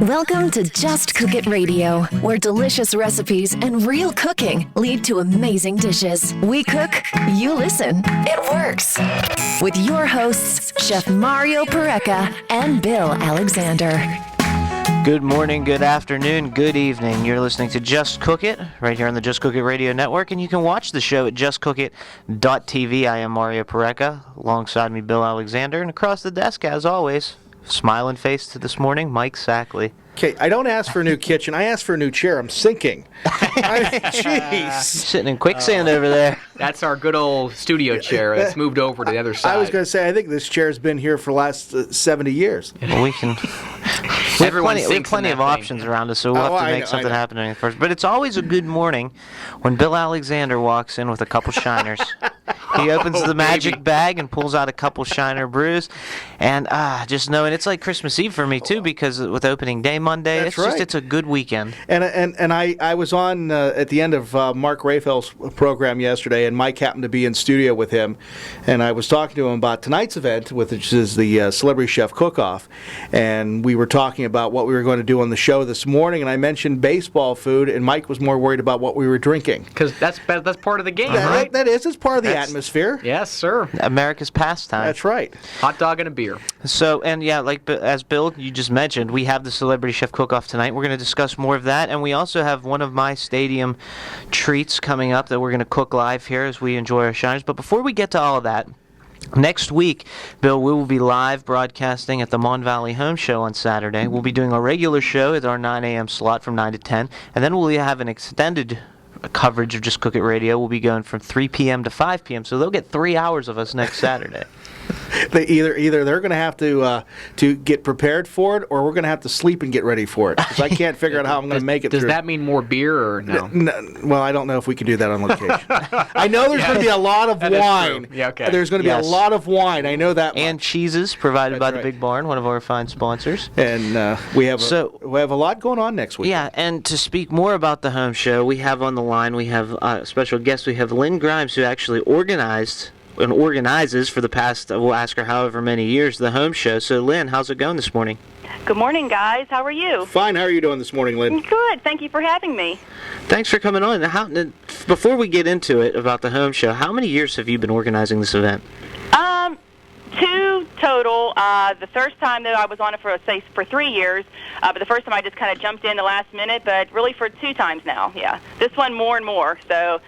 Welcome to Just Cook It Radio, where delicious recipes and real cooking lead to amazing dishes. We cook, you listen. It works. With your hosts, Chef Mario Pareca and Bill Alexander. Good morning, good afternoon, good evening. You're listening to Just Cook It, right here on the Just Cook It Radio Network, and you can watch the show at justcookit.tv. I am Mario Pareca, alongside me, Bill Alexander, and across the desk, as always, smiling face to this morning, Mike Sackley. Okay, I don't ask for a new kitchen. I ask for a new chair. I'm sinking. Jeez. Sitting in quicksand over there. That's our good old studio chair. It's moved over to the other side. I was going to say, I think this chair's been here for the last 70 years. Well, we can... We have plenty of options around us, so we'll have to make something happen first. But it's always a good morning when Bill Alexander walks in with a couple shiners. He opens the magic bag and pulls out a couple Shiner brews. And just knowing it's like Christmas Eve for me, too, because with opening day Monday, it's a good weekend. And I was on at the end of Mark Raphael's program yesterday, and Mike happened to be in studio with him. And I was talking to him about tonight's event, which is the Celebrity Chef Cook-Off. And we were talking about what we were going to do on the show this morning, and I mentioned baseball food, and Mike was more worried about what we were drinking. Because that's part of the game, right? That is. It's part of the atmosphere. Yes, sir. America's pastime. That's right. Hot dog and a beer. So, and yeah, like as Bill, you just mentioned, we have the Celebrity Chef Cook-Off tonight. We're going to discuss more of that, and we also have one of my stadium treats coming up that we're going to cook live here as we enjoy our shiners. But before we get to all of that, next week, Bill, we will be live broadcasting at the Mon-Valley Home Show on Saturday. We'll be doing our regular show at our 9 a.m. slot from 9 to 10, and then we'll have an extended coverage of Just Cook It Radio. Will be going from 3 p.m. to 5 p.m., so they'll get 3 hours of us next Saturday. Either they're going to have to get prepared for it, or we're going to have to sleep and get ready for it. Because I can't figure out how I'm going to make it. Does that mean more beer or no? Well, I don't know if we can do that on location. I know there's going to be a lot of wine. Yeah, okay. There's going to be a lot of wine. I know that. And cheeses provided by the Big Barn, one of our fine sponsors. And we have a lot going on next week. Yeah, and to speak more about the home show, we have on the line, we have a special guest. We have Lynn Grimes, who actually organizes for the past, we'll ask her however many years, the home show. So, Lynn, how's it going this morning? Good morning, guys. How are you? Fine. How are you doing this morning, Lynn? Good. Thank you for having me. Thanks for coming on. Before we get into it about the home show, how many years have you been organizing this event? 2 total. The first time, though, I was on it for 3 years. But the first time I just kind of jumped in the last minute, but really for 2 times now. Yeah. This one more and more. So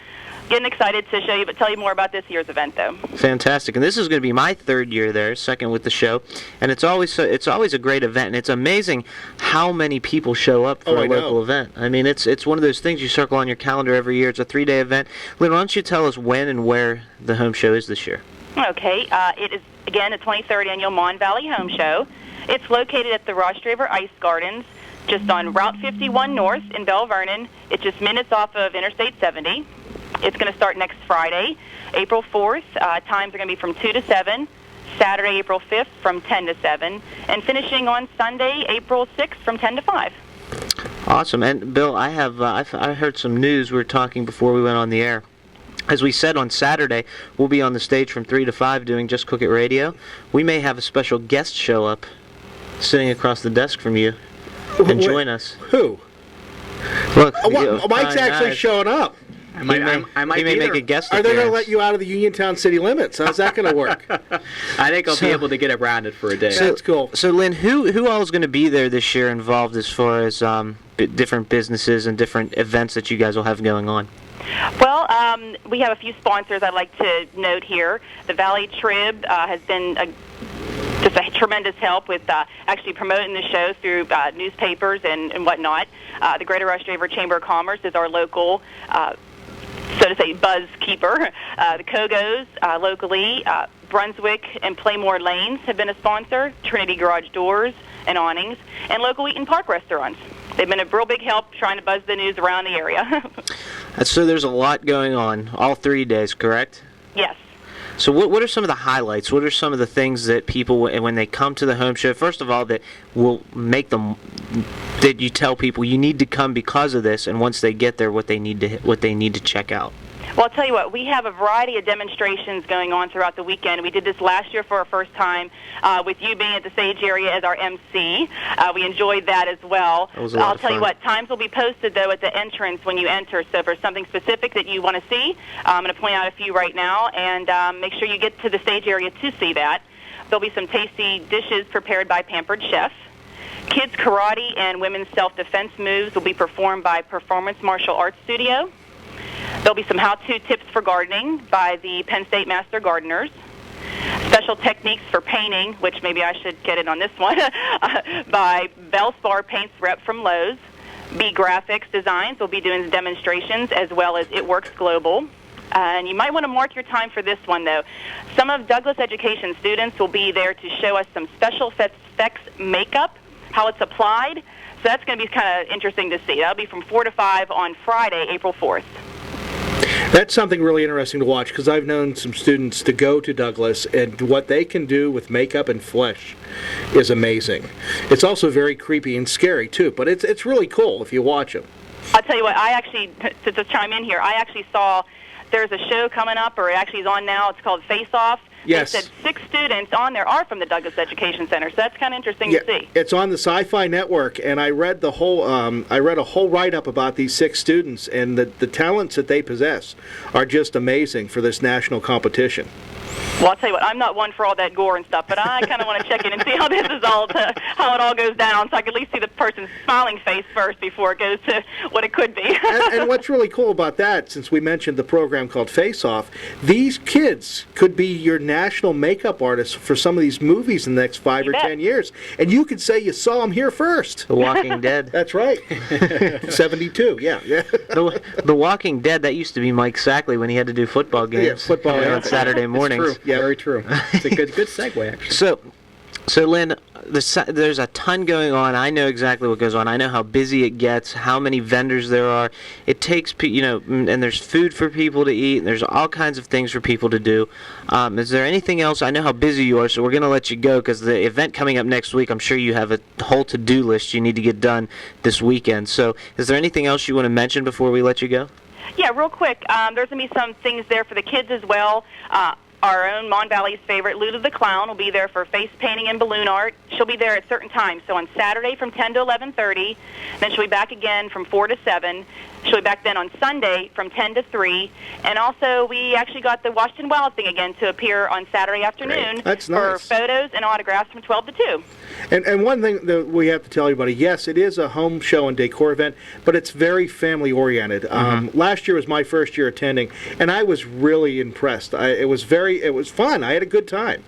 getting excited to show you, but tell you more about this year's event, though. Fantastic. And this is going to be my 3rd year there, 2nd with the show. And it's always a great event. And it's amazing how many people show up for a local event. I mean, it's one of those things you circle on your calendar every year. It's a 3-day event. Lynn, why don't you tell us when and where the home show is this year? Okay. It is, again, the 23rd annual Mon-Valley Home Show. It's located at the Rostraver Ice Gardens, just on Route 51 North in Belle Vernon. It's just minutes off of Interstate 70. It's going to start next Friday, April 4th. Times are going to be from 2 to 7. Saturday, April 5th, from 10 to 7. And finishing on Sunday, April 6th, from 10 to 5. Awesome. And, Bill, I heard some news. We were talking before we went on the air. As we said, on Saturday, we'll be on the stage from 3 to 5 doing Just Cook It Radio. We may have a special guest show up sitting across the desk from you and join us. Who? Look, Mike's actually showing up. I might make a guest Are they going to appearance. let you out of the Uniontown city limits? How's that going to work? I think I'll be able to get around it for a day. That's cool. So, Lynn, who all is going to be there this year involved as far as different businesses and different events that you guys will have going on? Well, we have a few sponsors I'd like to note here. The Valley Trib has been just a tremendous help with actually promoting the show through newspapers and whatnot. The Greater Rostraver Chamber of Commerce is our local, so to say, buzz keeper. The Kogos locally, Brunswick and Playmore Lanes have been a sponsor, Trinity Garage Doors and Awnings, and local Eaton Park restaurants. They've been a real big help trying to buzz the news around the area. So there's a lot going on all 3 days, correct? Yes. So what are some of the highlights? What are some of the things that people, when they come to the home show, first of all, that will make them, that you tell people you need to come because of this, and once they get there, what they need to check out? Well, I'll tell you what, we have a variety of demonstrations going on throughout the weekend. We did this last year for our first time with you being at the stage area as our MC. We enjoyed that as well. I'll tell you what, times will be posted, though, at the entrance when you enter. So if there's something specific that you want to see, I'm going to point out a few right now, and make sure you get to the stage area to see that. There'll be some tasty dishes prepared by Pampered Chef. Kids karate and women's self-defense moves will be performed by Performance Martial Arts Studio. There'll be some how-to tips for gardening by the Penn State Master Gardeners. Special techniques for painting, which maybe I should get in on this one, by Bellspar Paints Rep from Lowe's. B Graphics Designs will be doing demonstrations, as well as It Works Global. And you might want to mark your time for this one, though. Some of Douglas Education students will be there to show us some special effects makeup, how it's applied. So that's going to be kind of interesting to see. That'll be from 4 to 5 on Friday, April 4th. That's something really interesting to watch, because I've known some students to go to Douglas, and what they can do with makeup and flesh is amazing. It's also very creepy and scary, too, but it's really cool if you watch them. I'll tell you what, I actually, to chime in here, I actually saw there's a show coming up, or it actually is on now. It's called Face Off. Yes. They said 6 students on there are from the Douglas Education Center, so that's kind of interesting to see. It's on the Sci-Fi Network, and I read the whole. I read a whole write-up about these 6 students, and the talents that they possess are just amazing for this national competition. Well, I'll tell you what, I'm not one for all that gore and stuff, but I kind of want to check in and see how this is all, how it all goes down, so I can at least see the person's smiling face first before it goes to what it could be. and what's really cool about that, since we mentioned the program called Face Off, these kids could be your national makeup artists for some of these movies in the next 5 or 10 years, and you could say you saw them here first. The Walking Dead. That's right. 72, yeah. The Walking Dead, that used to be Mike Sackley when he had to do football games on Saturday mornings. True. Yeah, very true. It's a good segue, actually. So Lynn, there's a ton going on. I know exactly what goes on. I know how busy it gets, how many vendors there are. It takes, and there's food for people to eat, and there's all kinds of things for people to do. Is there anything else? I know how busy you are, so we're going to let you go, because the event coming up next week, I'm sure you have a whole to-do list you need to get done this weekend. So is there anything else you want to mention before we let you go? Yeah, real quick. There's going to be some things there for the kids as well. Our own Mon-Valley's favorite, Luda the Clown, will be there for face painting and balloon art. She'll be there at certain times. So on Saturday from 10 to 11:30, then she'll be back again from 4 to 7. She'll be back then on Sunday from 10 to 3. And also, we actually got the Washington Wild thing again to appear on Saturday afternoon. That's for nice. Photos and autographs from 12 to 2. And one thing that we have to tell everybody, yes, it is a home show and decor event, but it's very family-oriented. Last year was my first year attending, and I was really impressed. It was fun. I had a good time.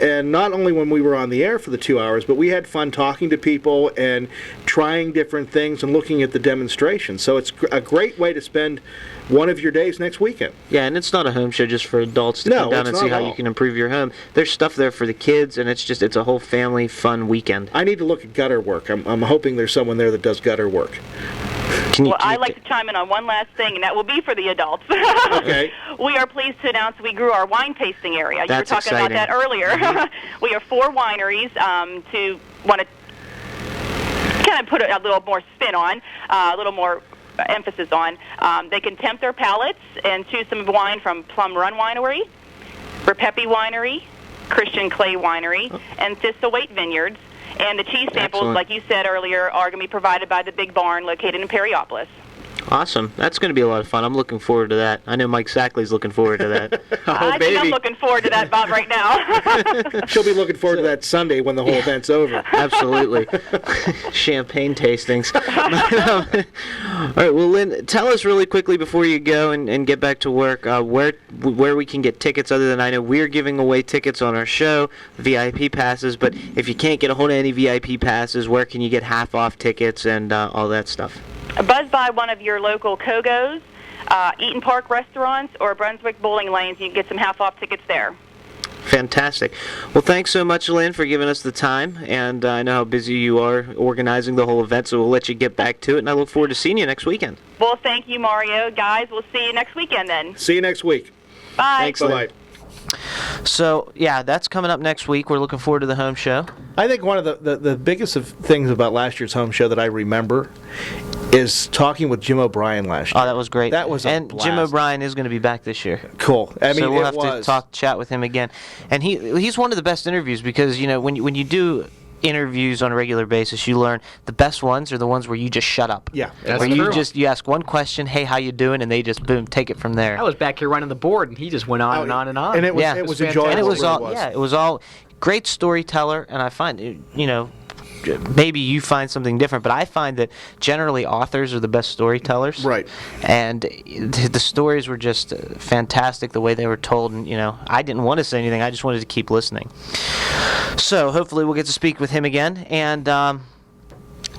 And not only when we were on the air for the 2 hours, but we had fun talking to people and trying different things and looking at the demonstrations. So it's a great way to spend one of your days next weekend. Yeah, and it's not a home show just for adults to come down and see how you can improve your home. There's stuff there for the kids, and it's a whole family fun weekend. I need to look at gutter work. I'm hoping there's someone there that does gutter work. I'd like to chime in on one last thing, and that will be for the adults. Okay. We are pleased to announce we grew our wine tasting area. That's you were talking exciting. about that earlier. We have 4 wineries to want to kind of put a little more spin on, a little more emphasis on. They can tempt their palates and choose some wine from Plum Run Winery, Repepi Winery, Christian Clay Winery, and Thistlewaite Vineyards. And the cheese samples, Excellent. like you said earlier, are going to be provided by the Big Barn located in Perryopolis. Awesome. That's going to be a lot of fun. I'm looking forward to that. I know Mike Sackley's looking forward to that. I think I'm looking forward to that, Bob, right now. She'll be looking forward to that Sunday when the whole event's over. Absolutely. Champagne tastings. All right, well, Lynn, tell us really quickly before you go and get back to work where we can get tickets, other than I know we're giving away tickets on our show, VIP passes, but if you can't get a hold of any VIP passes, where can you get half-off tickets and all that stuff? Buzz by one of your local Kogos, Eaton Park restaurants, or Brunswick bowling lanes. You can get some half-off tickets there. Fantastic. Well, thanks so much, Lynn, for giving us the time, and I know how busy you are organizing the whole event, so we'll let you get back to it, and I look forward to seeing you next weekend. Well, thank you, Mario. Guys, we'll see you next weekend then. See you next week. Bye. Thanks, Lynn. Bye-bye. So, yeah, that's coming up next week. We're looking forward to the home show. I think one of the biggest of things about last year's home show that I remember is talking with Jim O'Brien last year. Oh, that was great. That was a and blast. Jim O'Brien is going to be back this year. Cool. I mean, so we'll it have was. to chat with him again. And he's one of the best interviews because when you do interviews on a regular basis, you learn the best ones are the ones where you just shut up. Yeah, that's where true. you ask one question, hey, how you doing, and they just boom take it from there. I was back here running the board, and he just went on and on and on. And it was Yeah. it was fantastic. enjoyable. and it was really all all great storyteller, and I find maybe you find something different, but I find that generally authors are the best storytellers. Right. And the stories were just fantastic the way they were told, and I didn't want to say anything. I just wanted to keep listening. So hopefully we'll get to speak with him again. And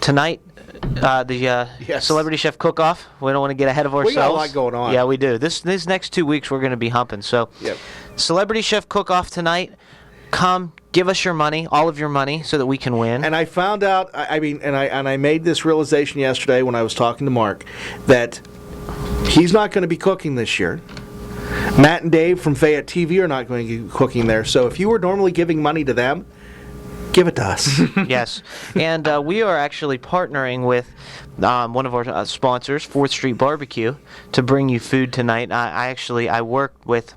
tonight, the Yes. Celebrity Chef Cook-Off. We don't want to get ahead of ourselves. We got a lot going on. Yeah, we do. These next 2 weeks we're going to be humping. So, Yep. Celebrity Chef Cook-Off tonight. Come, give us your money, all of your money, so that we can win. And I found out, I made this realization yesterday when I was talking to Mark, that he's not going to be cooking this year. Matt and Dave from Fayette TV are not going to be cooking there. So if you were normally giving money to them, give it to us. Yes, and we are actually partnering with one of our sponsors, 4th Street Barbecue, to bring you food tonight. I worked with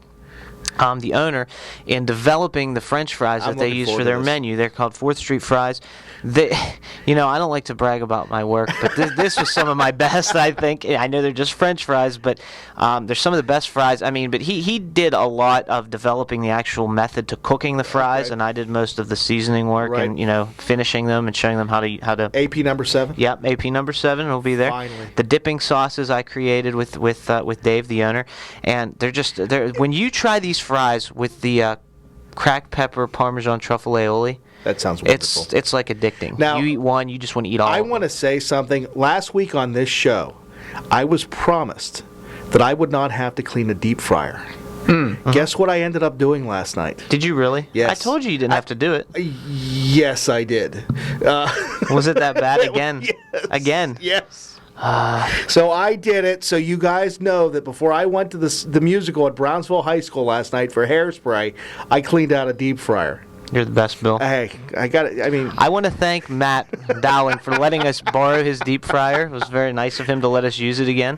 the owner in developing the French fries I'm that they looking use forward for to their this. menu. They're called 4th Street Fries. They, I don't like to brag about my work, but this was some of my best, I think. I know they're just French fries, but they're some of the best fries. I mean, but he did a lot of developing the actual method to cooking the fries, Right. and I did most of the seasoning work Right. and finishing them and showing them how to. AP number 7? Yep, AP number 7 will be there. Finally. The dipping sauces I created with Dave, the owner, and they're when you try these fries with the cracked pepper Parmesan truffle aioli. That sounds wonderful. It's like addicting. Now, you eat one, you just want to eat all. I of want to them. say something. Last week on this show, I was promised that I would not have to clean a deep fryer. Guess what I ended up doing last night? Did you really? Yes. I told you didn't have to do it. Yes, I did. Was it that bad again? Yes. Again. Yes. So I did it. So you guys know that before I went to the musical at Brownsville High School last night for Hairspray, I cleaned out a deep fryer. You're the best, Bill. Hey, I got it. I mean, I want to thank Matt Dowling for letting us borrow his deep fryer. It was very nice of him to let us use it again.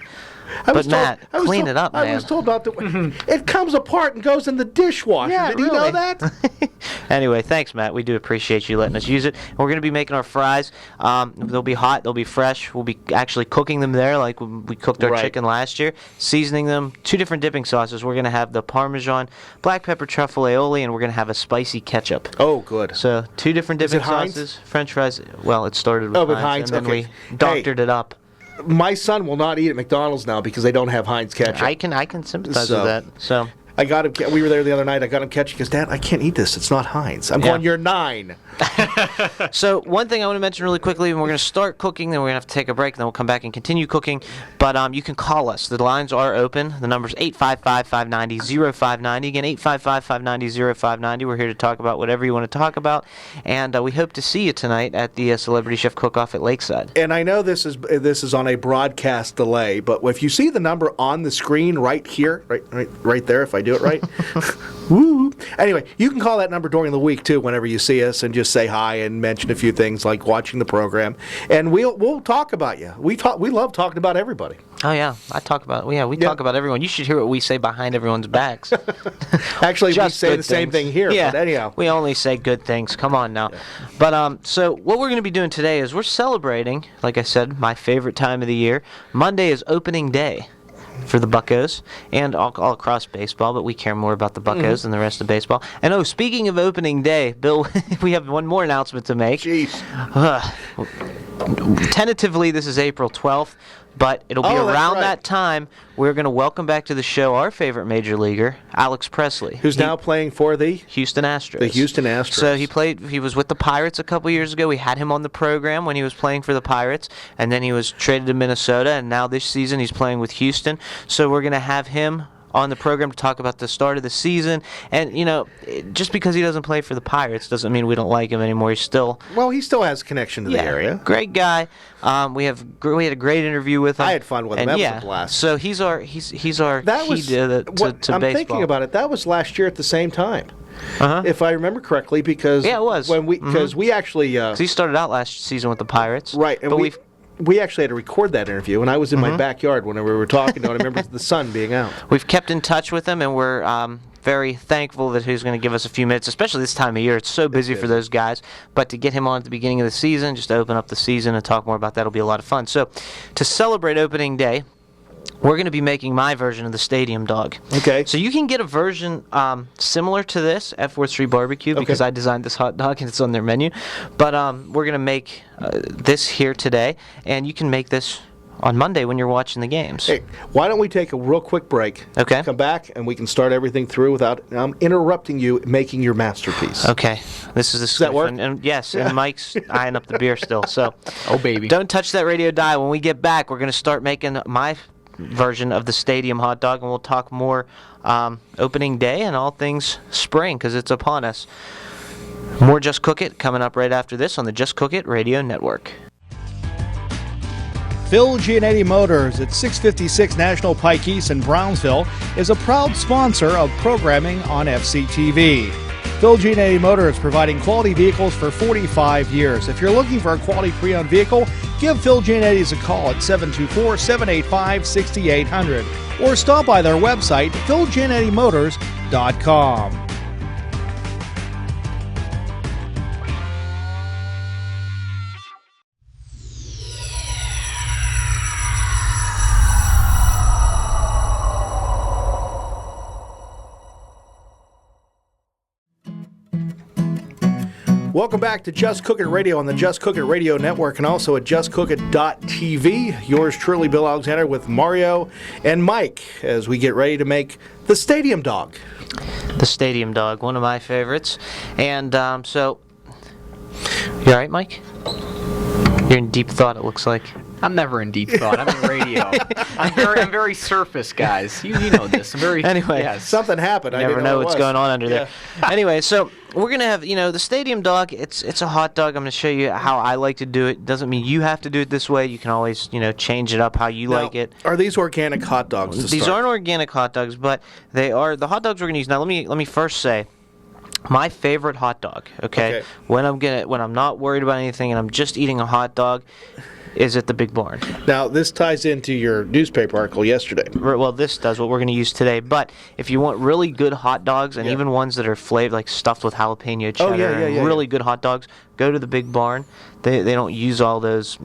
I was But Matt, I was clean told- it up, man. I was told not to. It comes apart and goes in the dishwasher. Yeah, Did you know really. that? Anyway, thanks, Matt. We do appreciate you letting us use it. We're going to be making our fries. They'll be hot. They'll be fresh. We'll be actually cooking them there like we cooked our Right. chicken last year, seasoning them. 2 different dipping sauces. We're going to have the Parmesan black pepper truffle aioli, and we're going to have a spicy ketchup. Oh, good. So 2 different Is it dipping Heinz? sauces. French fries. Well, it started with Oh, with Heinz, Heinz, and then okay. we doctored it up. My son will not eat at McDonald's now because they don't have Heinz ketchup. I can sympathize So- with that. So. I got him. We were there the other night. I got him ketchup. He goes, Dad, I can't eat this. It's not Heinz. I'm Yeah. going, you're 9. So one thing I want to mention really quickly, and we're going to start cooking, then we're going to have to take a break, and then we'll come back and continue cooking. But you can call us. The lines are open. The number's 855-590-0590. Again, 855-590-0590. We're here to talk about whatever you want to talk about, and we hope to see you tonight at the Celebrity Chef Cook-Off at Lakeside. And I know this is on a broadcast delay, but if you see the number on the screen right here, right there, if I do it right, woo. Anyway, you can call that number during the week too, whenever you see us, and just say hi and mention a few things like watching the program, and we'll talk about you. We love talking about everybody. Oh yeah, we talk about everyone. You should hear what we say behind everyone's backs. Actually, we Just say good the same things. thing here. Yeah, But anyhow, we only say good things. Come on now. But so what we're going to be doing today is we're celebrating, like I said, my favorite time of the year. Monday is opening day for the Buccos and all across baseball, but we care more about the Buccos than the rest of baseball. And speaking of opening day, Bill, we have one more announcement to make. jeez. Tentatively, this is April 12th, but it'll be Oh, that's around right. that time. We're going to welcome back to the show our favorite major leaguer, Alex Presley. Who's now playing for the Houston Astros. The Houston Astros. So he was with the Pirates a couple years ago. We had him on the program when he was playing for the Pirates, and then he was traded to Minnesota, and now this season he's playing with Houston. So we're going to have him on the program to talk about the start of the season. And, just because he doesn't play for the Pirates doesn't mean we don't like him anymore. He's still... Well, he still has a connection to the area. Great guy. We had a great interview with him. I had fun with him. And That was a blast. So he's our That key was to what I'm baseball. thinking about it. That was last year at the same time, Uh-huh. if I remember correctly. Because Yeah, it was. when we actually 'Cause he started out last season with the Pirates. right, and but we we actually had to record that interview, and I was in my backyard when we were talking to him. I remember the sun being out. We've kept in touch with him, and we're very thankful that he's going to give us a few minutes, especially this time of year. It's so busy for those guys. But to get him on at the beginning of the season, just to open up the season and talk more about that will be a lot of fun. So to celebrate opening day, we're going to be making my version of the stadium dog. Okay. So you can get a version similar to this at 4th Street Barbecue because I designed this hot dog and it's on their menu. But we're going to make this here today, and you can make this on Monday when you're watching the games. Hey, why don't we take a real quick break? Okay. Come back, and we can start everything through without interrupting you making your masterpiece. Okay. This is the Does that work? And yes, and Mike's eyeing up the beer still. So, Oh, baby. don't touch that radio dial. When we get back, we're going to start making my version of the stadium hot dog, and we'll talk more opening day and all things spring because it's upon us. More Just Cook It coming up right after this on the Just Cook It Radio Network. Phil Giannetti Motors at 656 National Pike East in Brownsville is a proud sponsor of programming on FCTV. Phil Giannetti Motors providing quality vehicles for 45 years. If you're looking for a quality pre-owned vehicle, give Phil Giannetti's a call at 724-785-6800 or stop by their website, philgiannettimotors.com. Welcome back to Just Cook It Radio on the Just Cook It Radio Network and also at justcookit.tv. Yours truly, Bill Alexander, with Mario and Mike as we get ready to make the stadium dog. The stadium dog, one of my favorites. And so, you all right, Mike? You're in deep thought, it looks like. I'm never in deep thought. I'm in radio. I'm very surface, guys. You know this. I'm very. Anyway, yes. Something happened. You I never didn't know what it what's was. going on under there. Anyway, so we're going to have, the stadium dog, it's a hot dog. I'm going to show you how I like to do it. Doesn't mean you have to do it this way. You can always, change it up how you Now, like it. Are these organic hot dogs to These start? aren't organic hot dogs, but they are the hot dogs we're going to use. Now, let me first say, my favorite hot dog, okay? When I'm not worried about anything and I'm just eating a hot dog, is at the Big Barn. Now, this ties into your newspaper article yesterday. Well, this does what we're going to use today. But if you want really good hot dogs, and even ones that are flavored, like stuffed with jalapeno cheddar, and really good hot dogs, go to the Big Barn. They don't use all those,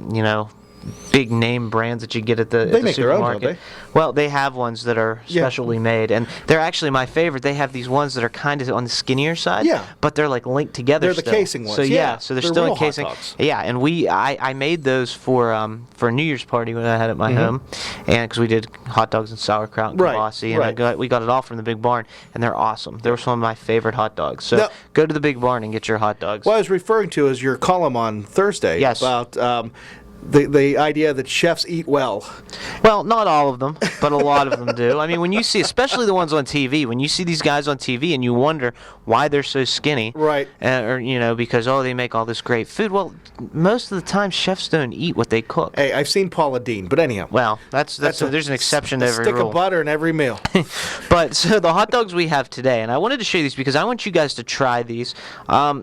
big name brands that you get at the They make their own, supermarket. don't they? Well, they have ones that are specially made, and they're actually my favorite. They have these ones that are kind of on the skinnier side, but they're like linked together. They're the still. casing ones, So yeah. so they're They're still real in hot casing. dogs. Yeah, and I made those for a New Year's party when I had at my home, and because we did hot dogs and sauerkraut and kibasi, and we got it all from the Big Barn, and they're awesome. They're some of my favorite hot dogs. So Now, go to the Big Barn and get your hot dogs. What I was referring to is your column on Thursday about the idea that chefs eat well. Well, not all of them, but a lot of them do. I mean, when you see, especially the ones on TV, when you see these guys on TV and you wonder why they're so skinny, right? Or because they make all this great food. Well, most of the time chefs don't eat what they cook. Hey, I've seen Paula Deen, but anyhow. Well, there's an exception to every stick rule. of butter in every meal. But so the hot dogs we have today, and I wanted to show you these because I want you guys to try these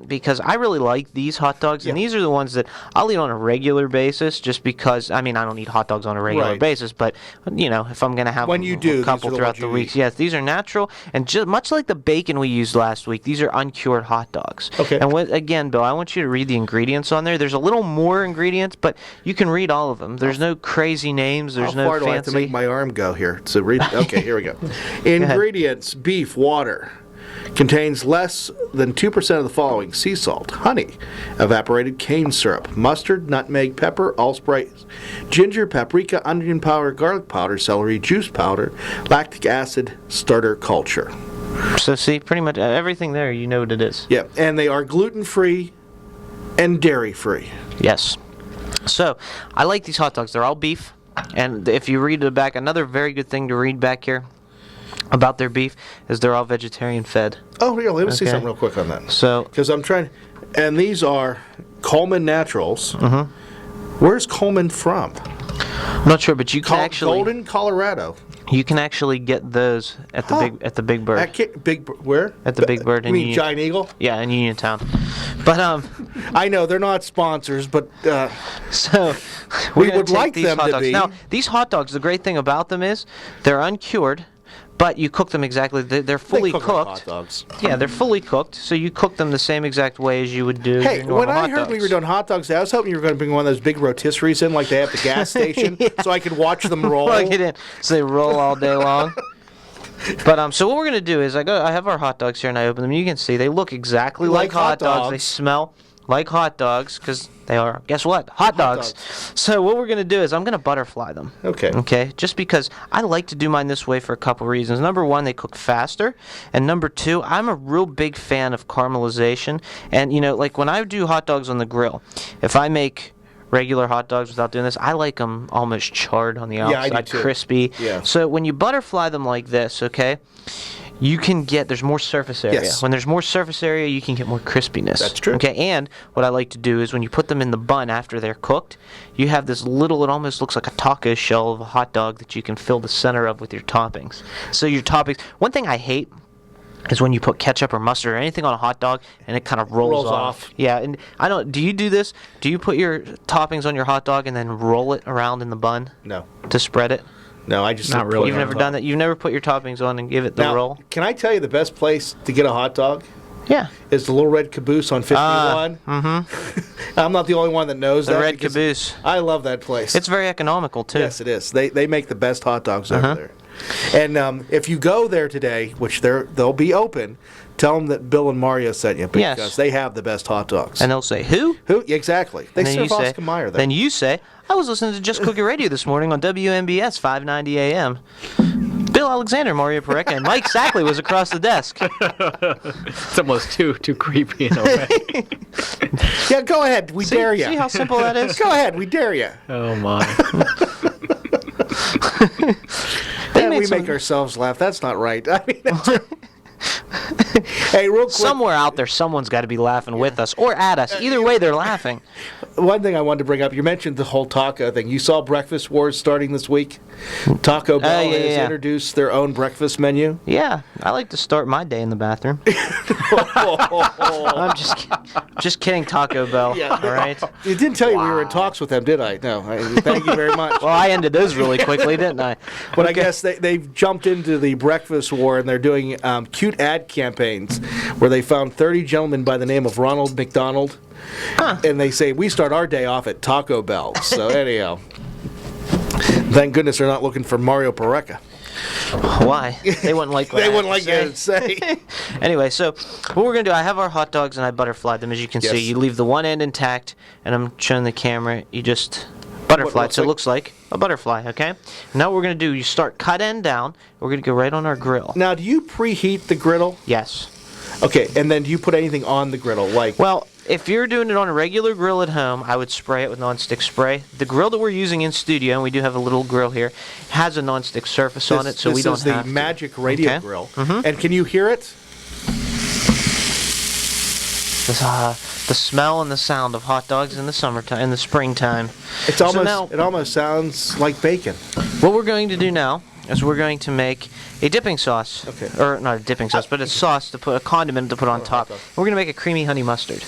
because I really like these hot dogs, and these are the ones that I'll eat on a regular basis just because, I don't eat hot dogs on a regular basis, but, if I'm going to have a couple throughout the week. Yes, these are natural, and just much like the bacon we used last week, these are uncured hot dogs. Okay. And again, Bill, I want you to read the ingredients on there. There's a little more ingredients, but you can read all of them. There's no crazy names. There's How no far do I have to make my arm go here? So read. Okay, here we go. Ingredients: beef, water. Contains less than 2% of the following: sea salt, honey, evaporated cane syrup, mustard, nutmeg, pepper, allspice, ginger, paprika, onion powder, garlic powder, celery juice powder, lactic acid, starter culture. So see, pretty much everything there, you know what it is. Yeah, and they are gluten-free and dairy-free. Yes. So I like these hot dogs. They're all beef. And if you read the back, another very good thing to read back here about their beef is they're all vegetarian fed. Oh, here, let me see something real quick on that. So, because I'm trying, and these are Coleman Naturals. Where's Coleman from? I'm not sure, but you can actually... Golden, Colorado. You can actually get those at the Big Bird. Where? At the Big Bird You in mean Giant Eagle? Yeah, in Uniontown. But I know they're not sponsors, but so we gonna would take like these them hot to dogs. be. Now, these hot dogs, the great thing about them is they're uncured, but you cook them exactly. They're fully They cook like cooked. hot dogs. Yeah, they're fully cooked, so you cook them the same exact way as you would do. Hey, your normal when I hot heard we dogs. were doing hot dogs, I was hoping you were going to bring one of those big rotisseries in, like they have at the gas station, so I could watch them roll. Plug it in, so they roll all day long. But so what we're gonna do is I have our hot dogs here and I open them. You can see they look exactly like hot dogs. They smell like hot dogs because they are. Guess what? Hot dogs. So what we're gonna do is I'm gonna butterfly them. Okay. Okay. Just because I like to do mine this way for a couple reasons. Number one, they cook faster, and number two, I'm a real big fan of caramelization. And like when I do hot dogs on the grill, if I make regular hot dogs without doing this, I like them almost charred on the outside, I do too. crispy. Yeah. So when you butterfly them like this, okay, you can get, there's more surface area. Yes. When there's more surface area, you can get more crispiness. That's true. Okay, and what I like to do is when you put them in the bun after they're cooked, you have this little, it almost looks like a taco shell of a hot dog that you can fill the center of with your toppings. So your toppings, one thing I hate is when you put ketchup or mustard or anything on a hot dog and it kind of rolls off. Yeah, and I don't. Do you do this? Do you put your toppings on your hot dog and then roll it around in the bun? No. To spread it? No, I just Not really. You've never done that. You've never put your toppings on and give it the Now, roll. can I tell you the best place to get a hot dog? Yeah. Is the Little Red Caboose on 51. I'm not the only one that knows The that. Red because Caboose. I love that place. It's very economical too. Yes, it is. They make the best hot dogs over there. And if you go there today, which they'll be open, tell them that Bill and Mario sent you because Yes. they have the best hot dogs. And they'll say, who? Who? Exactly. They And then serve you say, Oscar Mayer there. then you say, I was listening to Just Cook It Radio this morning on WMBS 590 AM. Bill Alexander, Mario Parecka, and Mike Sackley was across the desk. It's almost too creepy in a way. Yeah, go ahead. We dare you. See how simple that is? Go ahead. We dare you. Oh my. They And made we some- make ourselves laugh. That's not right. I mean, hey, real quick. Somewhere out there, someone's got to be laughing with us or at us. Either way, they're laughing. One thing I wanted to bring up, you mentioned the whole taco thing. You saw Breakfast Wars starting this week? Taco Bell has introduced their own breakfast menu. Yeah, I like to start my day in the bathroom. I'm just kidding, Taco Bell. Yeah. All right. It didn't tell you we were in talks with them, did I? No. Thank you very much. Well, I ended those really quickly, didn't I? But I guess they've jumped into the breakfast war, and they're doing cute ad campaigns where they found 30 gentlemen by the name of Ronald McDonald. Huh. And they say, we start our day off at Taco Bell. So anyhow, thank goodness they're not looking for Mario Parecka. Why? They wouldn't like what They I wouldn't had like to say. you to say. Anyway, so what we're going to do, I have our hot dogs and I butterfly them, as you can Yes. see. You leave the one end intact, and I'm showing the camera. You just butterfly it, so it looks like a butterfly, okay? Now what we're going to do, you start cut end down. We're going to go right on our grill. Now, do you preheat the griddle? Yes. Okay, and then do you put anything on the griddle? Like, Well, if you're doing it on a regular grill at home, I would spray it with nonstick spray. The grill that we're using in studio, and we do have a little grill here, has a nonstick surface on it, so we don't this is have the to. Magic Radio Okay. Grill. And can you hear it? The smell and the sound of hot dogs in the summertime, in the springtime. It almost sounds like bacon. What we're going to do now is we're going to make a dipping sauce. Okay. Or not a dipping sauce, but a sauce to put, a condiment to put on top. dog. We're going to make a creamy honey mustard.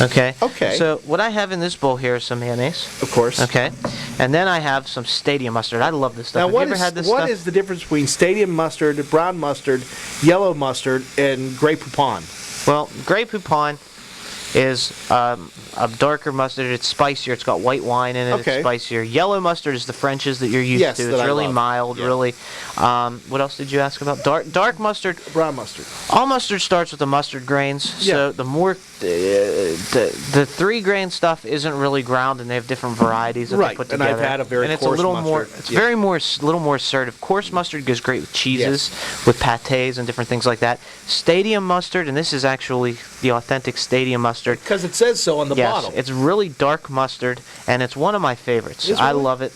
Okay? Okay. So what I have in this bowl here is some mayonnaise. Of course. Okay. And then I have some stadium mustard. I love this stuff. Now, Have what you ever had this what stuff? is the difference between stadium mustard, brown mustard, yellow mustard, and Grey Poupon? Well, Grey Poupon is a darker mustard. It's spicier. It's got white wine in it. Okay. It's spicier. Yellow mustard is the French's that you're used Yes, to. that It's I really love. mild, Yeah. really. What else did you ask about? Dark mustard. Brown mustard. All mustard starts with the mustard grains. So Yeah. the more the 3-grain stuff isn't really ground, and they have different varieties that they Right, put and together. I've had a very and it's coarse a little mustard. more. It's Yeah. little more assertive. Coarse mustard goes great with cheeses, with pâtés and different things like that. Stadium mustard, and this is actually the authentic stadium mustard. Because it says so on the Yes, bottle. it's really dark mustard, and it's one of my favorites. Is it I really? love it.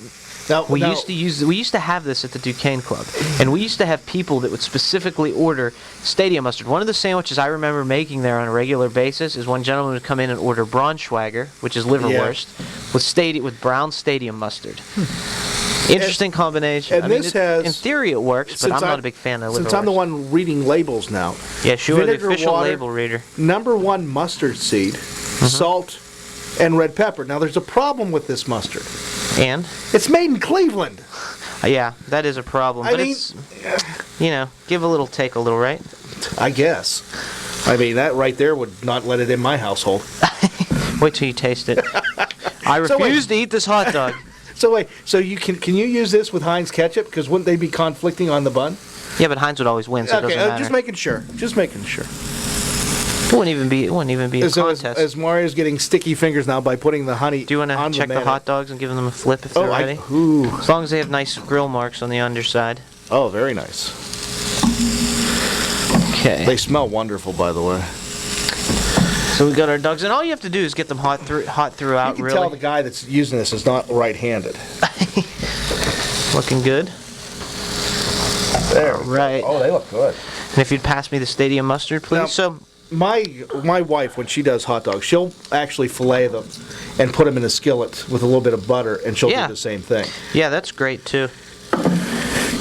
Now, We used to have this at the Duquesne Club, and we used to have people that would specifically order stadium mustard. One of the sandwiches I remember making there on a regular basis is one gentleman would come in and order Braunschweiger, which is liverwurst, with brown stadium mustard. Interesting combination. And this has, in theory, it works, but I'm not a big fan of it. Since I'm the one reading labels now. Yeah, sure, the vinegar, official water, label reader. #1 mustard seed, salt, and red pepper. Now, there's a problem with this mustard. And? It's made in Cleveland. Yeah, that is a problem. I But mean, it's, give a little, take a little, right? I guess. I mean, that right there would not let it in my household. Wait till you taste it. I refuse to eat this hot dog. So wait, can you use this with Heinz ketchup? Because wouldn't they be conflicting on the bun? Yeah, but Heinz would always win, so it doesn't matter. Just making sure. Just making sure. It wouldn't even be a So contest. as Mario's getting sticky fingers now by putting the honey. Do you want to check the hot dogs and give them a flip if they're ready? As long as they have nice grill marks on the underside. Oh, very nice. Okay. They smell wonderful, by the way. So we got our dogs, and all you have to do is get them hot throughout. You can tell the guy that's using this is not right-handed. Looking good. There. Right. Oh, they look good. And if you'd pass me the stadium mustard, please. Now, my wife, when she does hot dogs, she'll actually fillet them and put them in a skillet with a little bit of butter, and she'll do the same thing. Yeah, that's great too.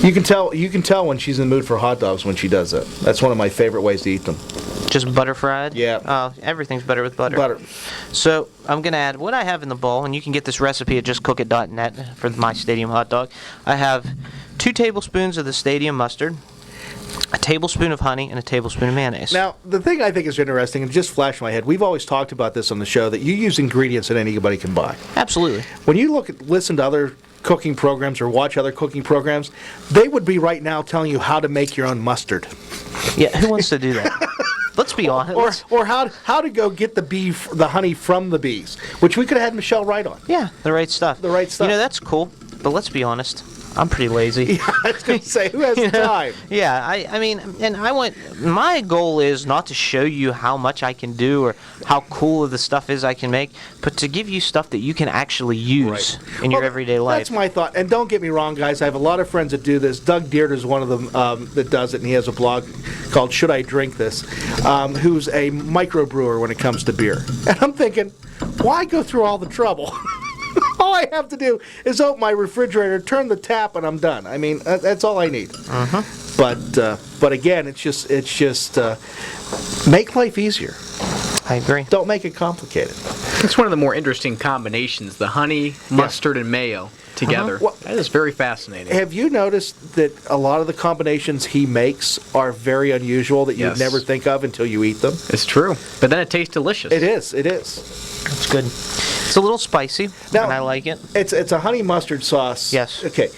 You can tell when she's in the mood for hot dogs when she does it. That's one of my favorite ways to eat them. Just butter fried? Yeah. Oh, everything's better with butter. Butter. So I'm going to add what I have in the bowl, and you can get this recipe at justcookit.net for my stadium hot dog. I have 2 tablespoons of the stadium mustard, a tablespoon of honey, and a tablespoon of mayonnaise. Now, the thing I think is interesting, and just flashed in my head, we've always talked about this on the show, that you use ingredients that anybody can buy. Absolutely. When you listen to other cooking programs or watch other cooking programs, they would be right now telling you how to make your own mustard. Yeah, who wants to do that? Let's be honest. Or how to go get the honey from the bees, which we could have had Michelle Wright on. Yeah, the right stuff. The right stuff. That's cool, but let's be honest. I'm pretty lazy. Yeah, I was going to say, who has time? Yeah, I mean, and my goal is not to show you how much I can do or how cool the stuff is I can make, but to give you stuff that you can actually use in your everyday life. That's my thought. And don't get me wrong, guys, I have a lot of friends that do this. Doug Deert is one of them that does it, and he has a blog called Should I Drink This, who's a microbrewer when it comes to beer. And I'm thinking, why go through all the trouble? All I have to do is open my refrigerator, turn the tap, and I'm done. I mean, that's all I need. But again, it's just make life easier. I agree. Don't make it complicated. It's one of the more interesting combinations, the honey, mustard, and mayo together. Well, that is very fascinating. Have you noticed that a lot of the combinations he makes are very unusual that you'd never think of until you eat them? It's true. But then it tastes delicious. It is. It's good. It's a little spicy, and I like it. It's a honey mustard sauce. Yes. Okay.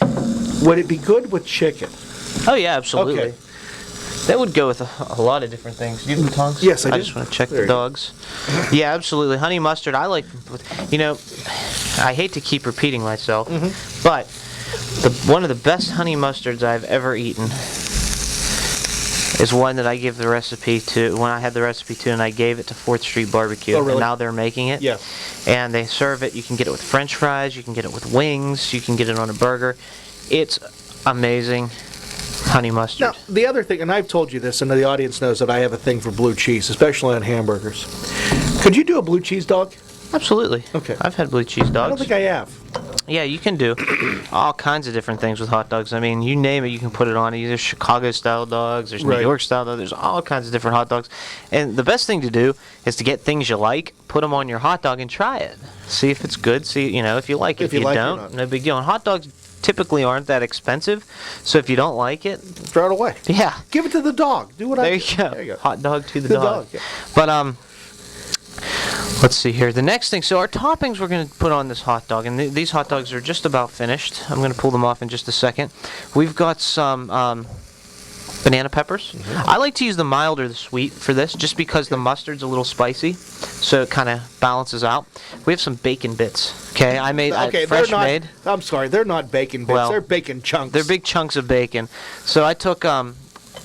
Would it be good with chicken? Oh, yeah, absolutely. Okay. That would go with a lot of different things. Do you have the tongs? Yes, I do. I just want to check There the you go. dogs. Yeah, absolutely. Honey mustard, I like. I hate to keep repeating myself, but one of the best honey mustards I've ever eaten is one that I give the recipe to, when I had the recipe to, and I gave it to 4th Street Barbecue. Oh, really? And now they're making it. Yeah. And they serve it. You can get it with French fries. You can get it with wings. You can get it on a burger. It's amazing. Honey mustard. Now, the other thing, and I've told you this, and the audience knows that I have a thing for blue cheese, especially on hamburgers. Could you do a blue cheese dog? Absolutely. Okay. I've had blue cheese dogs. I don't think I have. Yeah, you can do all kinds of different things with hot dogs. I mean, you name it, you can put it on. There's Chicago-style dogs, there's New York-style dogs, there's all kinds of different hot dogs. And the best thing to do is to get things you like, put them on your hot dog, and try it. See if it's good. See, if you like it. If you like it or don't, not. no big deal. And hot dogs typically aren't that expensive, so if you don't like it, throw it away. Yeah. Give it to the dog. Do what I do. There you go. Hot dog to the The dog. dog, yeah. But let's see here. The next thing, so our toppings we're going to put on this hot dog, and these hot dogs are just about finished. I'm going to pull them off in just a second. We've got some banana peppers. I like to use the mild or the sweet for this, just because the mustard's a little spicy, so it kind of balances out. We have some bacon bits. Okay, fresh made. I'm sorry, they're not bacon bits. Well, they're bacon chunks. They're big chunks of bacon. So I took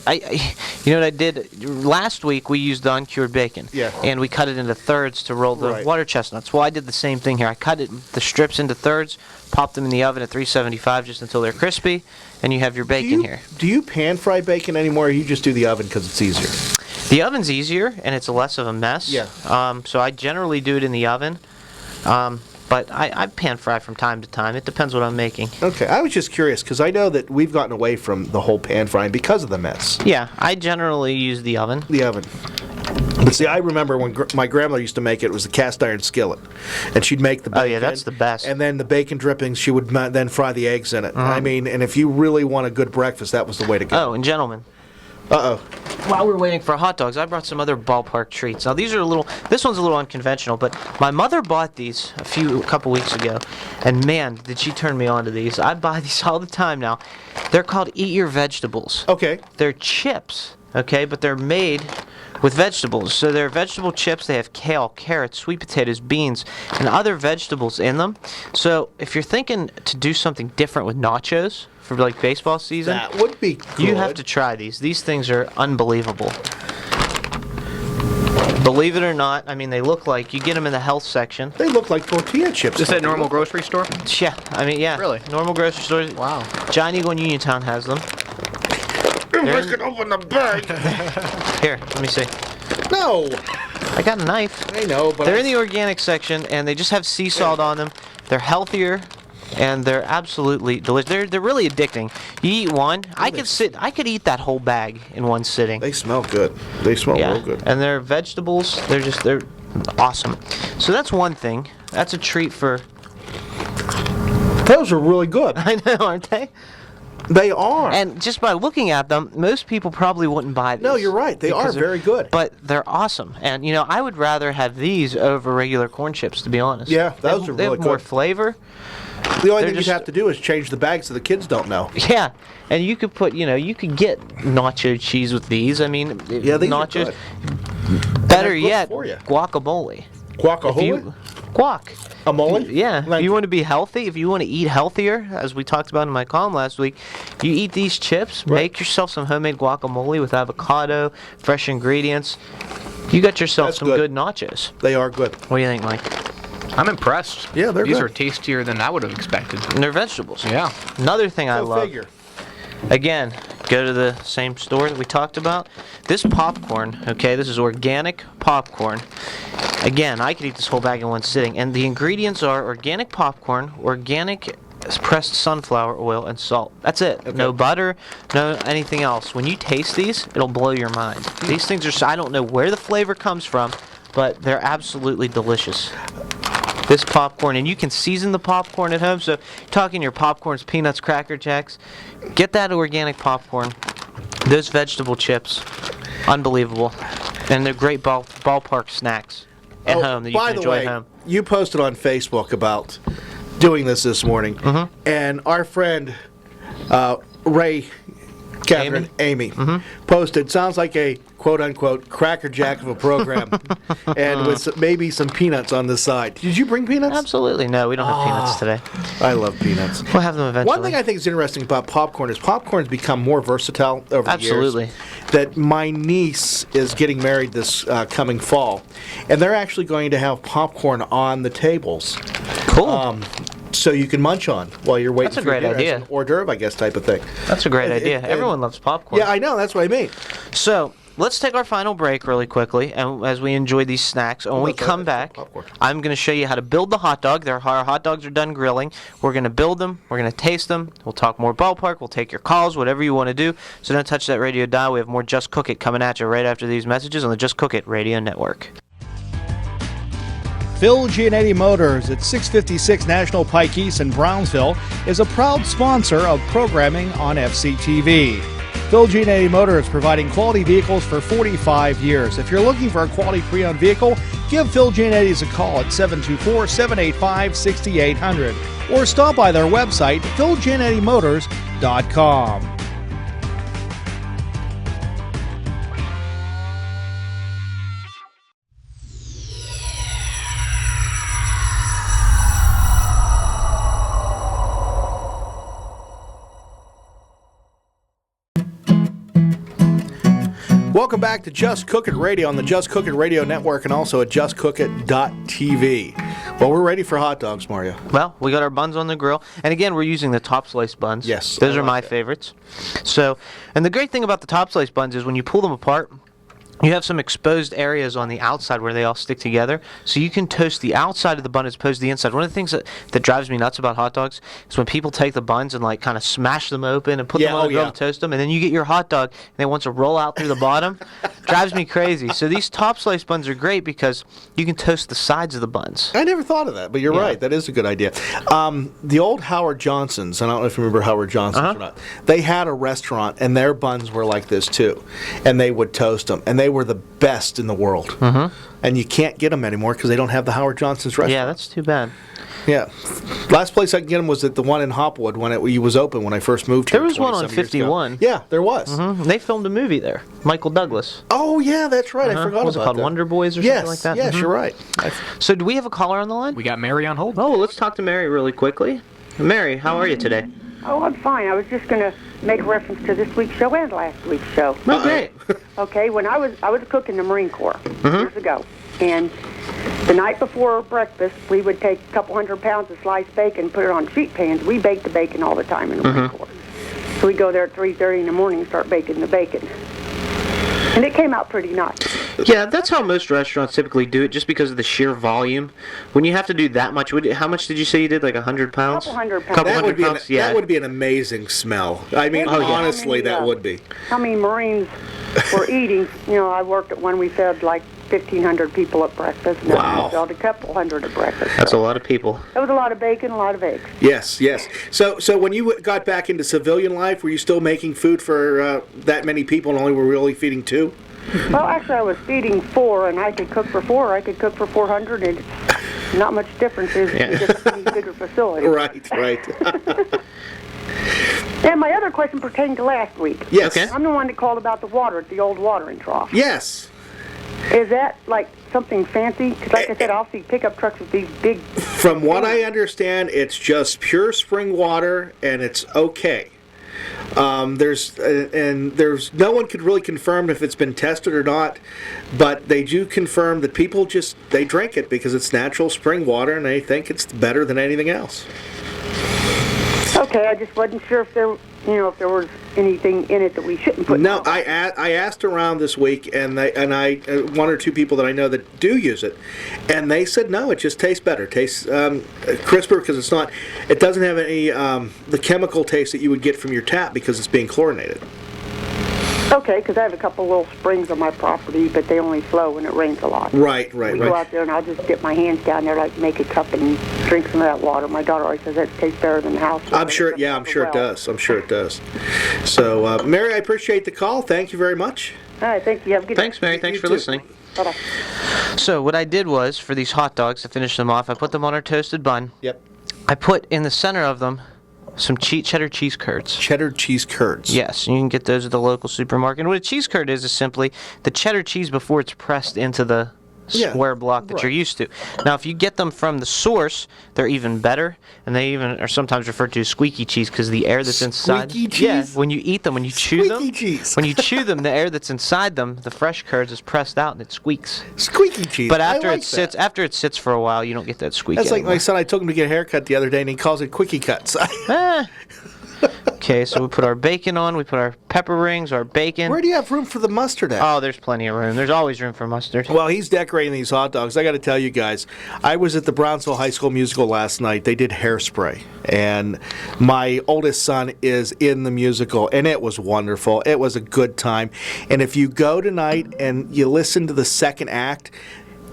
you know what I did? Last week we used the uncured bacon. Yeah. And we cut it into thirds to roll the water chestnuts. Well, I did the same thing here. I cut the strips into thirds, popped them in the oven at 375 just until they're crispy, and you have your bacon here. Do you pan fry bacon anymore, or you just do the oven because it's easier? The oven's easier, and it's less of a mess. Yeah. So I generally do it in the oven. But I pan fry from time to time. It depends what I'm making. Okay, I was just curious because I know that we've gotten away from the whole pan frying because of the mess. Yeah, I generally use the oven. The oven. But see, I remember when my grandmother used to make it, it was a cast iron skillet. And she'd make the bacon. Oh, yeah, that's the best. And then the bacon drippings, she would then fry the eggs in it. I mean, and if you really want a good breakfast, that was the way to go. Oh, and gentlemen. Uh-oh. While we're waiting for hot dogs, I brought some other ballpark treats. Now, this one's a little unconventional, but my mother bought these a couple weeks ago, and man, did she turn me on to these. I buy these all the time now. They're called Eat Your Vegetables. Okay. They're chips, okay, but they're made with vegetables. So they're vegetable chips. They have kale, carrots, sweet potatoes, beans, and other vegetables in them. So if you're thinking to do something different with nachos for like baseball season, That would be good. you have to try these. These things are unbelievable. Believe it or not, I mean, they look like, you get them in the health section. They look like tortilla chips. Is this at normal grocery store? Yeah, I mean, yeah. Really? Normal grocery stores. Wow. Giant Eagle in Uniontown has them. I can open the bag. Here, let me see. No. I got a knife. I know, but They're in the organic section, and they just have sea salt on them. They're healthier, and they're absolutely delicious. They're really addicting. You eat one, I could eat that whole bag in one sitting. They smell good. They smell Yeah, real good. and they're vegetables. They're awesome. So that's one thing. That's a treat for. Those are really good. I know, aren't they? They are. And just by looking at them, most people probably wouldn't buy these. No, you're right. They are very good. But they're awesome. And, I would rather have these over regular corn chips, to be honest. Yeah, those are They really have more good. flavor. The only they're thing you'd just- have to do is change the bag so the kids don't know. Yeah. And you could put, you could get nacho cheese with these. I mean, Yeah, these are nachos. good. Better And they're good yet, for you. guacamole. Guacamole? Guac. A mole? Yeah, Like- if you want to be healthy, if you want to eat healthier, as we talked about in my column last week, you eat these chips, Right. make yourself some homemade guacamole with avocado, fresh ingredients. You got yourself That's some good. good nachos. They are good. What do you think, Mike? I'm impressed. Yeah, they're These good. are tastier than I would have expected. And they're vegetables. Yeah. Another thing I Go love. figure. Again, go to the same store that we talked about. This popcorn, okay, this is organic popcorn. Again, I could eat this whole bag in one sitting. And the ingredients are organic popcorn, organic pressed sunflower oil, and salt. That's it. Okay. No butter, no anything else. When you taste these, it'll blow your mind. These things are, I don't know where the flavor comes from, but they're absolutely delicious. This popcorn, and you can season the popcorn at home. So, you're talking your popcorns, peanuts, Cracker Jacks. Get that organic popcorn. Those vegetable chips, unbelievable, and they're great ballpark snacks at home that you by can the enjoy way, at home. you posted on Facebook about doing this morning, and our friend Ray, Catherine, Amy, posted, sounds like a quote-unquote Cracker Jack of a program, and with maybe some peanuts on the side. Did you bring peanuts? Absolutely, no, we don't have peanuts today. I love peanuts. We'll have them eventually. One thing I think is interesting about popcorn is popcorn's become more versatile over Absolutely. the years. That my niece is getting married this coming fall, and they're actually going to have popcorn on the tables. Cool. So you can munch on while you're waiting That's a for your great dinner. idea. It's an hors d'oeuvre, I guess, type of thing. That's a great idea. and- Everyone loves popcorn. Yeah, I know. That's what I mean. So, let's take our final break really quickly, and as we enjoy these snacks. And when we What's that? come It's back, popcorn. I'm going to show you how to build the hot dog. Our hot dogs are done grilling. We're going to build them. We're going to taste them. We'll talk more ballpark. We'll take your calls, whatever you want to do. So don't touch that radio dial. We have more Just Cook It coming at you right after these messages on the Just Cook It Radio Network. Phil Giannetti Motors at 656 National Pike East in Brownsville is a proud sponsor of programming on FCTV. Phil Giannetti Motors providing quality vehicles for 45 years. If you're looking for a quality pre-owned vehicle, give Phil Giannetti's a call at 724-785-6800 or stop by their website, philgiannettymotors.com. Welcome back to Just Cook It Radio on the Just Cook It Radio Network and also at justcookit.tv. Well, we're ready for hot dogs, Mario. Well, we got our buns on the grill. And again, we're using the top slice buns. Yes, Those I are like my that. favorites. So, and the great thing about the top slice buns is when you pull them apart, you have some exposed areas on the outside where they all stick together, so you can toast the outside of the bun as opposed to the inside. One of the things that drives me nuts about hot dogs is when people take the buns and like kind of smash them open and put them on the grill and toast them, and then you get your hot dog and they want to roll out through the bottom. Drives me crazy. So these top slice buns are great because you can toast the sides of the buns. I never thought of that, but you're right. That is a good idea. The old Howard Johnsons, I don't know if you remember Howard Johnson's or not, they had a restaurant, and their buns were like this too, and they would toast them, and they were the best in the world. And you can't get them anymore because they don't have the Howard Johnson's restaurant. Yeah, that's too bad. Yeah. Last place I could get them was at the one in Hopwood when it was open when I first moved here. There was one on 51. Yeah, there was. They filmed a movie there. Michael Douglas. Oh, yeah, that's right. I forgot about that. Was it called Wonder Boys or something like that? Yes, you're right. So do we have a caller on the line? We got Mary on hold. Oh, let's talk to Mary really quickly. Mary, how are you today? Oh, I'm fine. I was just going to make a reference to this week's show and last week's show. Oh, great. Okay, when I was a cook in the Marine Corps years ago, and the night before breakfast, we would take a couple 100 pounds of sliced bacon, put it on sheet pans. We baked the bacon all the time in the Marine Corps. So we'd go there at 3:30 in the morning and start baking the bacon. And it came out pretty nice. Yeah, that's how most restaurants typically do it, just because of the sheer volume. When you have to do that much, how much did you say you did? Like 100 pounds? Couple hundred pounds. That would be an amazing smell. I mean, honestly, that would be. How many Marines were eating? You know, I worked at one. We fed like 1,500 people at breakfast. And Wow. we fed a couple hundred at breakfast. That's a lot of people. That was a lot of bacon, a lot of eggs. Yes, yes. So when you got back into civilian life, were you still making food for that many people and only were really feeding 2? Well, actually, I was feeding 4, and I could cook for 4. I could cook for 400, and not much difference is just a bigger facility. Right. And my other question pertained to last week. Yes. Okay. I'm the one that called about the water at the old watering trough. Yes. Is that like something fancy? Because like I said, I'll see pickup trucks with these big... From what I understand, it's just pure spring water, and it's okay. There's no one could really confirm if it's been tested or not, but they do confirm that people they drink it because it's natural spring water, and they think it's better than anything else. Okay, I just wasn't sure if there was anything in it that we shouldn't put. No, I asked around this week, and I one or two people that I know that do use it, and they said no, it just tastes better, tastes crisper because it doesn't have any the chemical taste that you would get from your tap because it's being chlorinated. Okay, because I have a couple little springs on my property, but they only flow when it rains a lot. Right. We go out there, and I'll just dip my hands down there, like make a cup and drink some of that water. My daughter always says that tastes better than the house water. I'm sure it does. I'm sure it does. So, Mary, I appreciate the call. Thank you very much. All right, thank you. Have a good Thanks, Mary. Thanks for listening. Bye-bye. So what I did was, for these hot dogs, to finish them off, I put them on our toasted bun. Yep. I put in the center of them some cheddar cheese curds. Cheddar cheese curds. Yes, you can get those at the local supermarket. And what a cheese curd is simply the cheddar cheese before it's pressed into the square block that you're used to. Now, if you get them from the source, they're even better, and they even are sometimes referred to as squeaky cheese because the air that's inside. Squeaky cheese? Yeah, when you eat them, when you chew them, cheese. when you chew them, the air that's inside them, the fresh curds, is pressed out and it squeaks. Squeaky cheese. But after I like that. after it sits for a while, you don't get that squeak. That's like anymore. my son. I took him to get a haircut the other day, and he calls it quickie cuts. Okay, so we put our bacon on, we put our pepper rings, our bacon. Where do you have room for the mustard at? Oh, there's plenty of room. There's always room for mustard. Well, he's decorating these hot dogs. I got to tell you guys, I was at the Brownsville High School musical last night. They did Hairspray, and my oldest son is in the musical, and it was wonderful. It was a good time. And if you go tonight and you listen to the second act,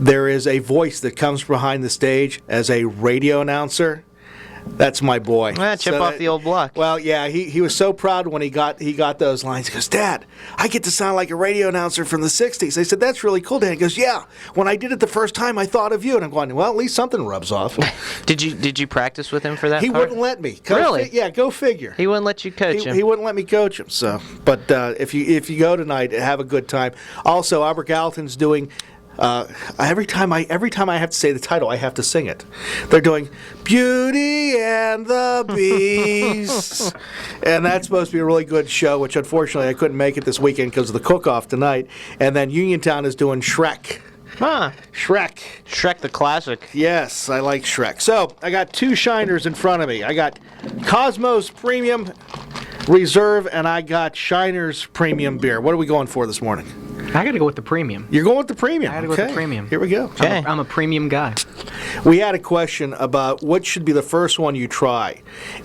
there is a voice that comes behind the stage as a radio announcer. That's my boy. Chip off the old block. Well, yeah, he was so proud when he got those lines. He goes, "Dad, I get to sound like a radio announcer from the '60s." I said, "That's really cool, Dad." He goes, "Yeah, when I did it the first time, I thought of you." And I'm going, "Well, at least something rubs off." Did you practice with him for that? He part? wouldn't let me. Really? Yeah, go figure. He wouldn't let you coach him. He wouldn't let me coach him. So, but if you go tonight, have a good time. Also, Albert Gallatin's doing. Every time I have to say the title, I have to sing it. They're doing Beauty and the Beast, and that's supposed to be a really good show. Which unfortunately I couldn't make it this weekend because of the cook-off tonight. And then Uniontown is doing Shrek. Shrek the classic. Yes, I like Shrek. So I got 2 shiners in front of me. I got Cosmos Premium Reserve, and I got Shiner's Premium Beer. What are we going for this morning? I got to go with the premium. You're going with the premium. I got to go with the premium. Here we go. Okay. I'm a premium guy. We had a question about what should be the first one you try,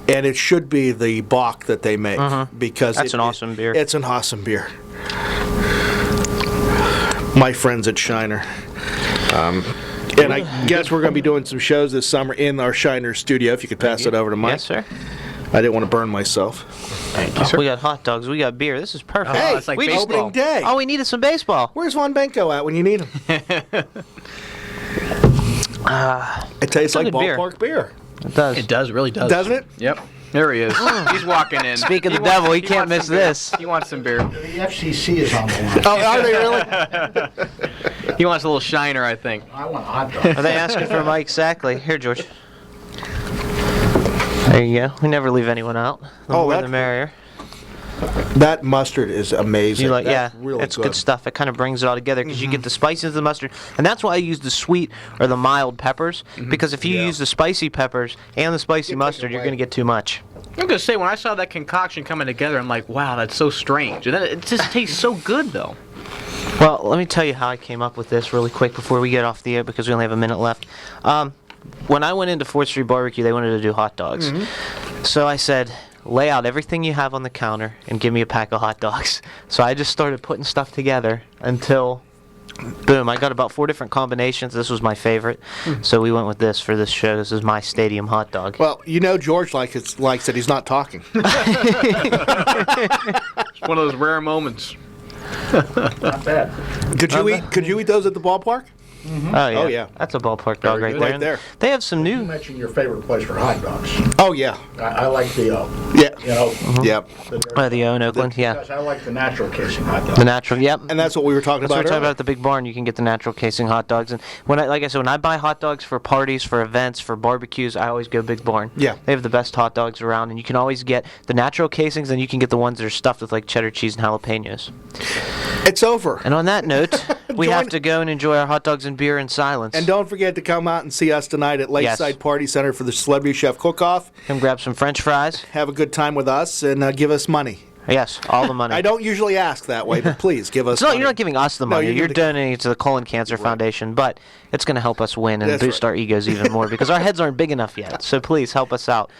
and it should be the Bock that they make because That's an awesome beer. It's an awesome beer. My friends at Shiner. And I guess we're going to be doing some shows this summer in our Shiner studio. If you could pass it over to Mike. Yes, sir. I didn't want to burn myself. Thank you, sir. We got hot dogs. We got beer. This is perfect. Hey, it's like we just- baseball. opening day. All we need is some baseball. Where's Von Benko at when you need him? It tastes like good beer. ballpark beer. It does. It does, really does. Doesn't it? Yep. There he is. He's walking in. Speak of the devil, he can't wants miss some beer. this. He wants some beer. The FCC is on the line. Oh, are they really? He wants a little Shiner, I think. I want a hot Are dog. they asking for Mike Sackley? Here, George. There you go. We never leave anyone out. The Oh, more that's the merrier. That mustard is amazing. You like, That's yeah, really it's good stuff. It kind of brings it all together because you get the spiciness of the mustard, and that's why I use the sweet or the mild peppers. Because if you use the spicy peppers and the spicy mustard, you're going to get too much. I'm gonna say, when I saw that concoction coming together, I'm like, wow, that's so strange. And then it just tastes so good, though. Well, let me tell you how I came up with this really quick before we get off the air because we only have a minute left. When I went into 4th Street Barbecue, they wanted to do hot dogs. So I said, lay out everything you have on the counter and give me a pack of hot dogs. So I just started putting stuff together until, boom, I got about 4 different combinations. This was my favorite. So we went with this for this show. This is my stadium hot dog. Well, you know George likes that he's not talking. It's one of those rare moments. Not bad. Could you eat those at the ballpark? Oh, yeah. Oh, yeah. That's a ballpark dog right good. there. Right there. They have some You new... mentioned your favorite place for hot dogs. Oh, yeah. I like the, Yeah. you know, Yep. The O in Oakland, yeah. because I like the natural casing hot dog. The natural, yep. And that's what we were talking That's what about we're talking about earlier. at the Big Barn. You can get the natural casing hot dogs, and like I said, when I buy hot dogs for parties, for events, for barbecues, I always go Big Barn. Yeah. They have the best hot dogs around, and you can always get the natural casings, and you can get the ones that are stuffed with like cheddar cheese and jalapenos. It's over. And on that note, we Join- have to go and enjoy our hot dogs and beer in silence. And don't forget to come out and see us tonight at Lakeside Yes. Party Center for the Celebrity Chef Cook-Off. Come grab some French fries. Have a good time with us and give us money. Yes, all the money. I don't usually ask that way, but please give us No, money. you're not giving us the No, money. you're You're giving- donating it to the Colon Cancer Foundation, but it's going to help us win and That's boost right. our egos even more because our heads aren't big enough yet. So please help us out.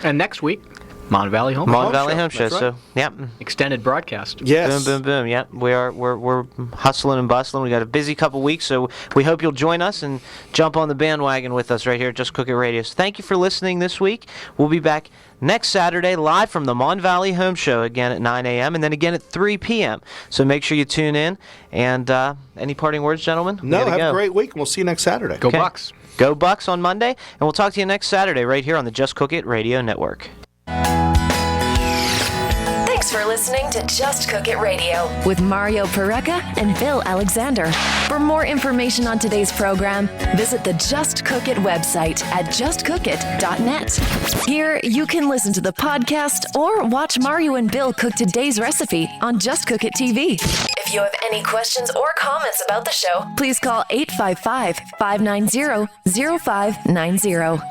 And next week, Mon-Valley Home Show. Mon-Valley Home Show. That's So, yep. Extended broadcast. Yes. Boom, boom, boom. Yep. We're hustling and bustling. We got a busy couple weeks, so we hope you'll join us and jump on the bandwagon with us right here at Just Cook It Radio. So thank you for listening this week. We'll be back next Saturday live from the Mon-Valley Home Show again at 9 a.m. and then again at 3 p.m. So make sure you tune in. And any parting words, gentlemen? We No, gotta have go. a great week, and we'll see you next Saturday. Go Okay. Bucks. Go Bucks on Monday, and we'll talk to you next Saturday right here on the Just Cook It Radio Network. Thanks for listening to Just Cook It Radio with Mario Pareca and Bill Alexander. For more information on today's program, visit the Just Cook It website at justcookit.net. Here, you can listen to the podcast or watch Mario and Bill cook today's recipe on Just Cook It TV. If you have any questions or comments about the show, please call 855-590-0590.